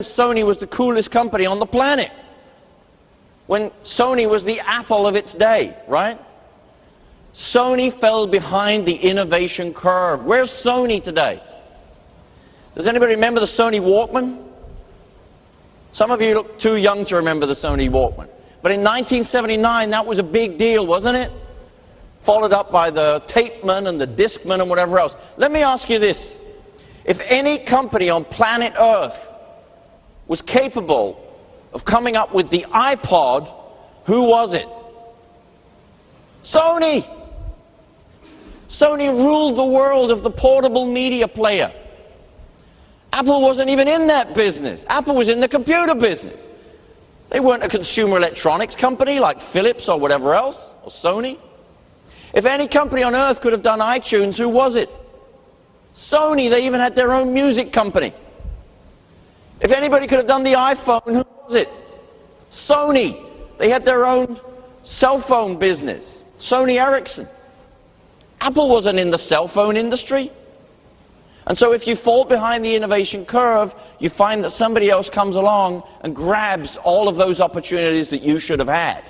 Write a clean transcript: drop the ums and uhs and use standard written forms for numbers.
Sony was the coolest company on the planet, when Sony was the Apple of its day, right? Sony fell behind the innovation curve. Where's Sony today? Does anybody remember the Sony Walkman? Some of you look too young to remember the Sony Walkman. But in 1979, that was a big deal, wasn't it? Followed up by the Tapeman and the Discman and whatever else. Let me ask you this. If any company on planet Earth was capable of coming up with the iPod, who was it? Sony! Sony ruled the world of the portable media player. Apple wasn't even in that business. Apple was in the computer business. They weren't a consumer electronics company like Philips or whatever else, or Sony. If any company on earth could have done iTunes, who was it? Sony. They even had their own music company. If anybody could have done the iPhone, who was it? Sony. They had their own cell phone business. Sony Ericsson. Apple wasn't in the cell phone industry. And so if you fall behind the innovation curve, you find that somebody else comes along and grabs all of those opportunities that you should have had.